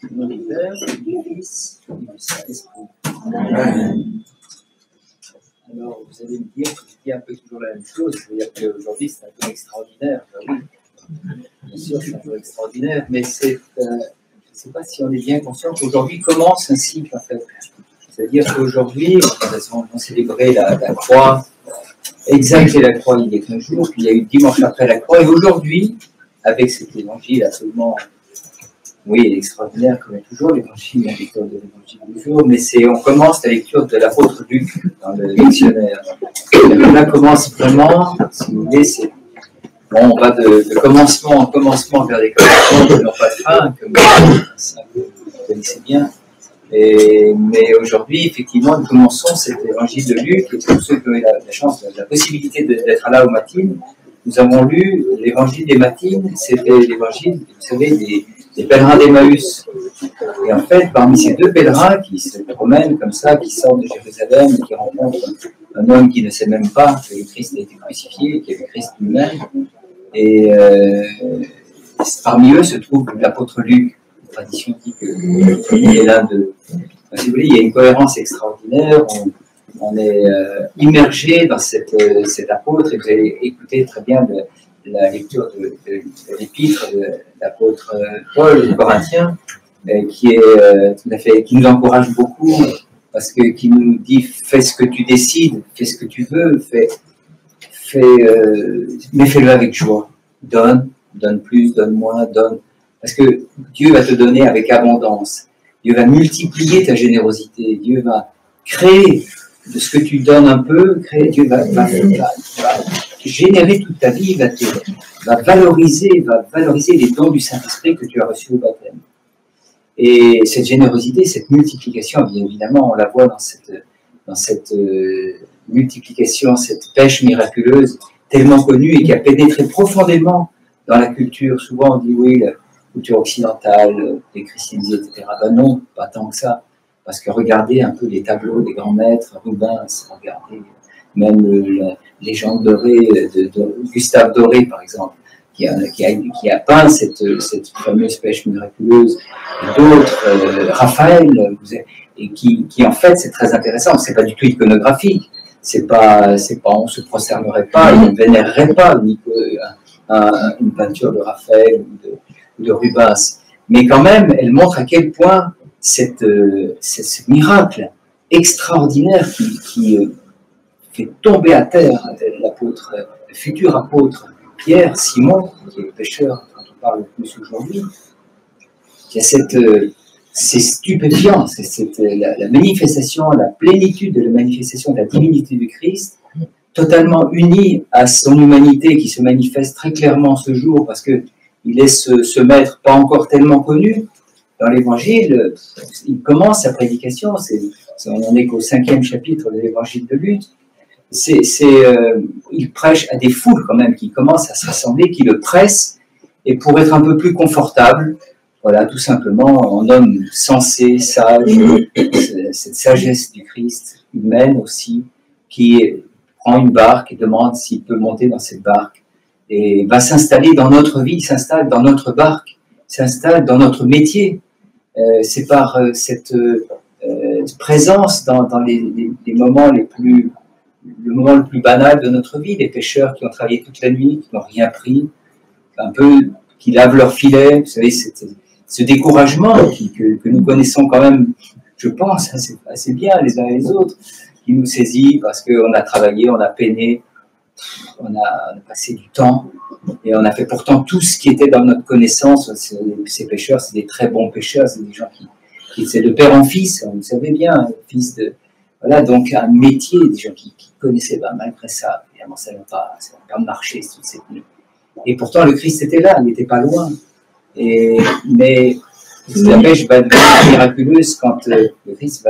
Au nom du Père, du Fils et du Saint-Esprit. Alors, vous allez me dire que je dis un peu toujours la même chose, c'est-à-dire qu'aujourd'hui c'est un peu extraordinaire. Ben oui, bien sûr, c'est un peu extraordinaire, mais c'est, je ne sais pas si on est bien conscient qu'aujourd'hui commence un cycle en fait. C'est-à-dire qu'aujourd'hui, on célébrait la croix, exact, et la croix il y a 15 jours, puis il y a eu dimanche après la croix, et aujourd'hui, avec cet évangile absolument. Oui, extraordinaire, comme toujours, l'évangile, la lecture de l'évangile du jour, mais on commence la lecture de l'apôtre Luc dans le lectionnaire. Et là commence vraiment, si vous voulez, bon, on va de commencement en commencement vers des commencements qui n'ont pas de fin, comme ça vous connaissez bien. Mais aujourd'hui, effectivement, nous commençons cet évangile de Luc, et pour ceux qui ont eu la chance, la possibilité d'être là aux matines, nous avons lu l'évangile des matines, c'était l'évangile, vous savez, des pèlerins d'Emmaüs. Et en fait, parmi ces deux pèlerins qui se promènent comme ça, qui sortent de Jérusalem et qui rencontrent un homme qui ne sait même pas que le Christ a été crucifié, qui est le Christ lui-même, et parmi eux se trouve l'apôtre Luc. La tradition dit qu'il est l'un d'eux. Si vous voulez, il y a une cohérence extraordinaire. On est immergé dans cet apôtre, et vous allez écouter très bien la lecture de l'épître de l'apôtre Paul aux Corinthiens, qui nous encourage beaucoup, parce qui nous dit fais ce que tu décides, fais ce que tu veux, mais fais-le avec joie. Donne plus, donne moins, donne. Parce que Dieu va te donner avec abondance. Dieu va multiplier ta générosité. Dieu va créer de ce que tu donnes un peu, Dieu va générer toute ta vie, va valoriser les dons du Saint-Esprit que tu as reçus au baptême. Et cette générosité, cette multiplication, bien évidemment, on la voit dans cette multiplication, cette pêche miraculeuse, tellement connue et qui a pénétré profondément dans la culture. Souvent on dit oui, la culture occidentale, les christianisés, etc. Ben non, pas tant que ça. Parce que regardez un peu les tableaux des grands maîtres, Rubens, regardez même la légende dorée de Gustave Doré, par exemple, qui a peint cette fameuse pêche miraculeuse, et d'autres, Raphaël, et qui en fait, c'est très intéressant, c'est pas du tout iconographique, on se prosternerait pas, on ne vénérerait pas une peinture de Raphaël ou de Rubens, mais quand même, elle montre à quel point ce miracle extraordinaire qui fait tomber à terre le futur apôtre Pierre, Simon, qui est le pêcheur dont on parle le plus aujourd'hui, c'est stupéfiant, c'est la manifestation, la plénitude de la manifestation de la divinité du Christ, totalement unie à son humanité qui se manifeste très clairement ce jour, parce qu'il laisse ce maître pas encore tellement connu. Dans l'Évangile, il commence sa prédication, on n'en est qu'au 5e chapitre de l'Évangile de Luc, il prêche à des foules quand même qui commencent à se rassembler, qui le pressent, et pour être un peu plus confortable, voilà, tout simplement, en homme sensé, sage, cette sagesse du Christ humaine aussi, qui prend une barque et demande s'il peut monter dans cette barque, et va s'installer dans notre vie, s'installe dans notre barque, s'installe dans notre métier. C'est par cette présence dans les moments le moment le plus banal de notre vie, les pêcheurs qui ont travaillé toute la nuit, qui n'ont rien pris, un peu, qui lavent leur filet, vous savez, ce découragement que nous connaissons quand même, je pense, assez bien les uns et les autres, qui nous saisit parce qu'on a travaillé, on a peiné, on a passé du temps, et on a fait pourtant tout ce qui était dans notre connaissance. Ces pêcheurs, c'est des très bons pêcheurs, c'est des gens qui c'est de père en fils, vous savez bien, fils de... Voilà, donc un métier, des gens qui connaissaient, malgré ça, évidemment, ça n'a pas marché toute cette nuit. Et pourtant, le Christ était là, il n'était pas loin. Mais la pêche va devenir miraculeuse quand le Christ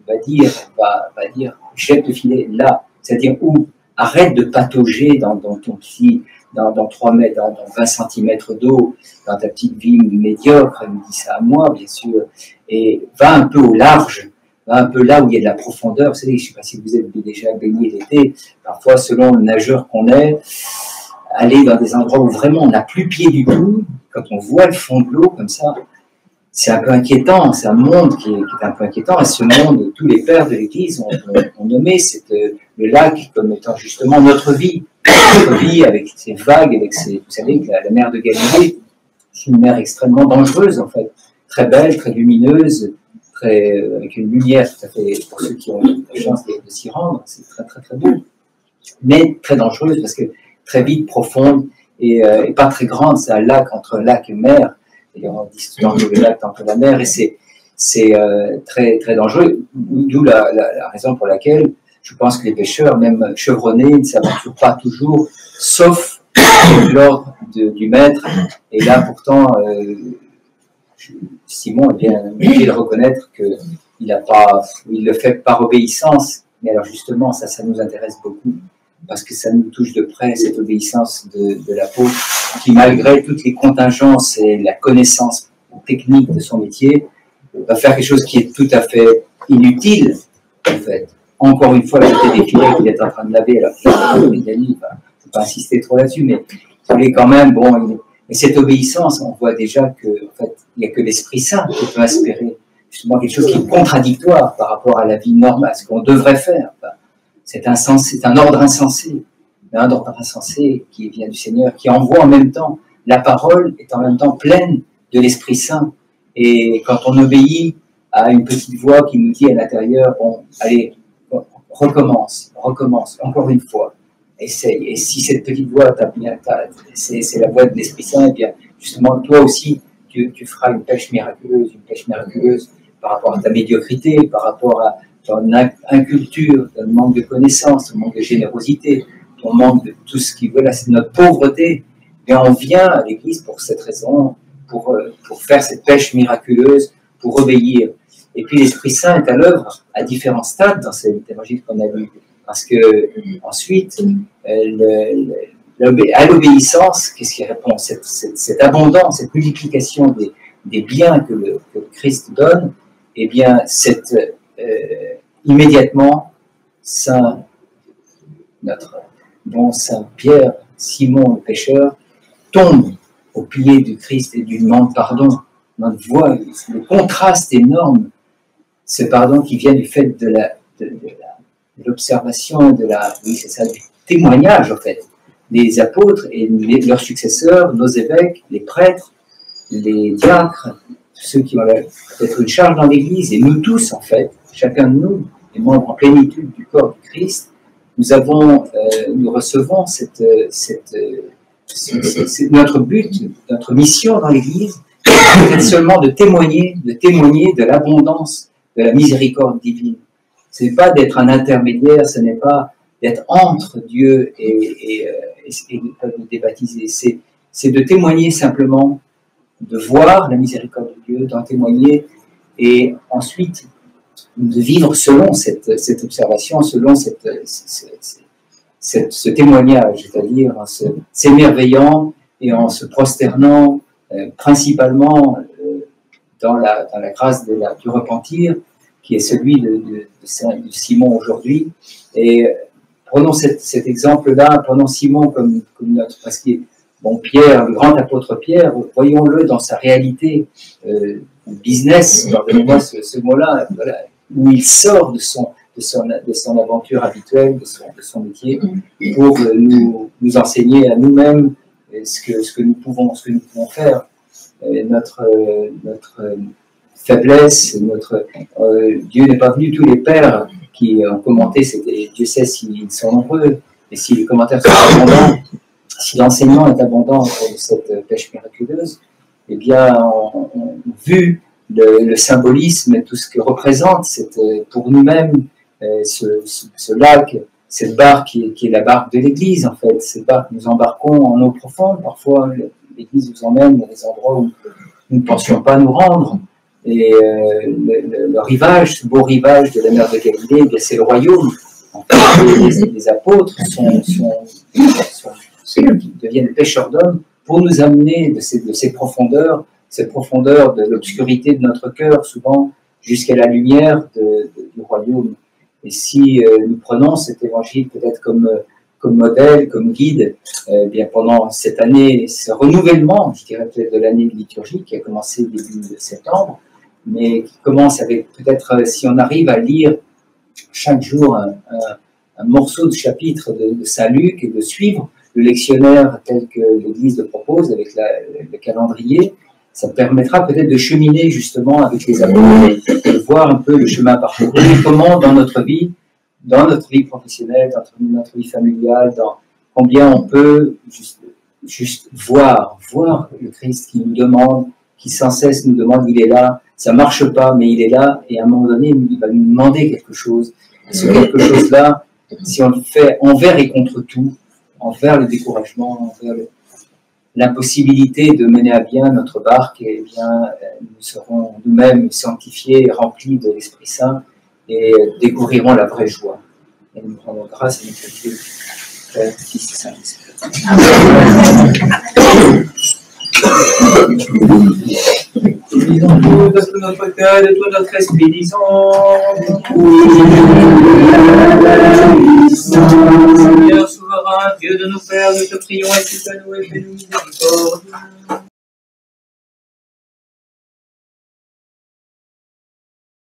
va dire, jette le filet là, c'est-à-dire où arrête de patauger dans ton petit, dans 3 mètres, dans 20 cm d'eau, dans ta petite vie médiocre, elle me dit ça à moi, bien sûr, et va un peu au large, va un peu là où il y a de la profondeur. Vous savez, je ne sais pas si vous êtes déjà baigné l'été, parfois selon le nageur qu'on est, aller dans des endroits où vraiment on n'a plus pied du tout, quand on voit le fond de l'eau comme ça, c'est un peu inquiétant, c'est un monde qui est un peu inquiétant, et ce monde, tous les pères de l'Église ont nommé le lac comme étant justement notre vie avec ses vagues, avec ses, vous savez que la mer de Galilée, c'est une mer extrêmement dangereuse en fait, très belle, très lumineuse, avec une lumière tout à fait, pour ceux qui ont la chance de s'y rendre, c'est très très très beau, mais très dangereuse parce que très vite, profonde et pas très grande, c'est un lac entre lac et mer. Et on dit souvent que le lac entre la mer, et c'est très, très dangereux, d'où la raison pour laquelle je pense que les pêcheurs, même chevronnés, ne s'aventurent pas toujours, sauf l'ordre du maître. Et là, pourtant, Simon est bien obligé de reconnaître qu'il le fait par obéissance. Mais alors justement, ça nous intéresse beaucoup, parce que ça nous touche de près, cette obéissance de l'apôtre, qui malgré toutes les contingences et la connaissance technique de son métier, va faire quelque chose qui est tout à fait inutile, en fait. Encore une fois, jeter des filets qu'il est en train de laver, alors je ne vais pas insister trop là-dessus, mais il est quand même, bon, et cette obéissance, on voit déjà que, en fait, il n'y a que l'Esprit Saint qui peut inspirer justement quelque chose qui est contradictoire par rapport à la vie normale, à ce qu'on devrait faire. Enfin, c'est un ordre insensé, un ordre insensé qui vient du Seigneur, qui envoie en même temps, la parole est en même temps pleine de l'Esprit Saint. Et quand on obéit à une petite voix qui nous dit à l'intérieur, bon, allez, recommence, encore une fois, essaye. Et si cette petite voix c'est la voix de l'Esprit Saint, et bien justement, toi aussi, tu feras une pêche miraculeuse par rapport à ta médiocrité, par rapport à ton inculture, ton manque de connaissances, ton manque de générosité, ton manque de tout ce qui, voilà, c'est notre pauvreté. Et on vient à l'Église pour cette raison, pour faire cette pêche miraculeuse, pour obéir. Et puis l'Esprit Saint est à l'œuvre à différents stades dans cet évangile qu'on a lu. Parce que ensuite, à l'obéissance, qu'est-ce qui répond? Cette abondance, cette multiplication des biens que le Christ donne, eh bien, immédiatement, notre bon Saint Pierre, Simon le pécheur, tombe aux pieds du Christ et lui demande pardon. On voit le contraste énorme, ce pardon qui vient du fait de l'observation, du témoignage en fait, des apôtres et leurs successeurs, nos évêques, les prêtres, les diacres, ceux qui ont peut-être une charge dans l'Église, et nous tous en fait, chacun de nous est membre en plénitude du corps du Christ. Nous recevons notre but, notre mission dans l'Église, c'est seulement de témoigner de l'abondance de la miséricorde divine. Ce n'est pas d'être un intermédiaire, ce n'est pas d'être entre Dieu et le peuple débaptisé. C'est de témoigner simplement, de voir la miséricorde de Dieu, d'en témoigner, et ensuite de vivre selon cette observation, selon ce témoignage, c'est-à-dire en s'émerveillant et en se prosternant principalement dans la grâce du repentir, qui est celui de Simon aujourd'hui. Et prenons cet exemple-là, prenons Simon comme notre, parce que bon, Pierre, le grand apôtre Pierre, voyons-le dans sa réalité business, pardonnez-moi ce mot-là, voilà, où il sort de son aventure habituelle, de son métier, pour nous enseigner à nous-mêmes ce que nous pouvons faire. Notre faiblesse, Dieu n'est pas venu, tous les pères qui ont commenté, Dieu sait s'ils sont nombreux, et si les commentaires sont abondants, si l'enseignement est abondant pour cette pêche miraculeuse, eh bien, on vu le symbolisme, tout ce que représente pour nous-mêmes ce lac, cette barque qui est la barque de l'Église, en fait. Cette barque, nous embarquons en eau profonde. Parfois, l'Église nous emmène dans des endroits où nous ne pensions pas nous rendre. Et le rivage, ce beau rivage de la mer de Galilée, eh c'est le royaume. En fait, les apôtres ceux qui deviennent pêcheurs d'hommes pour nous amener de ces profondeurs, cette profondeur de l'obscurité de notre cœur, souvent jusqu'à la lumière du royaume. Et si nous prenons cet évangile peut-être comme comme modèle, comme guide, bien pendant cette année, ce renouvellement, je dirais peut-être de l'année liturgique qui a commencé début septembre, mais qui commence avec peut-être, si on arrive à lire chaque jour un morceau de chapitre de Saint Luc et de suivre le lectionnaire tel que l'Église le propose avec le calendrier, ça permettra peut-être de cheminer justement avec les apôtres, de voir un peu le chemin parcouru, comment dans notre vie professionnelle, dans notre vie familiale, dans combien on peut juste voir le Christ qui nous demande, qui sans cesse nous demande, il est là, ça marche pas, mais il est là, et à un moment donné, il va nous demander quelque chose. Et ce quelque chose-là, si on le fait envers et contre tout, envers le découragement, envers l'impossibilité de mener à bien notre barque, et bien, nous serons nous-mêmes sanctifiés, remplis de l'Esprit Saint, et découvrirons la vraie joie. Et nous rendons grâce à notre Dieu, Père, Fils et Saint-Esprit. Disons tout de tout notre cœur, de tout notre esprit, disons. Seigneur souverain, Dieu de nos pères, nous te prions et tu nous et fais-nous miséricorde.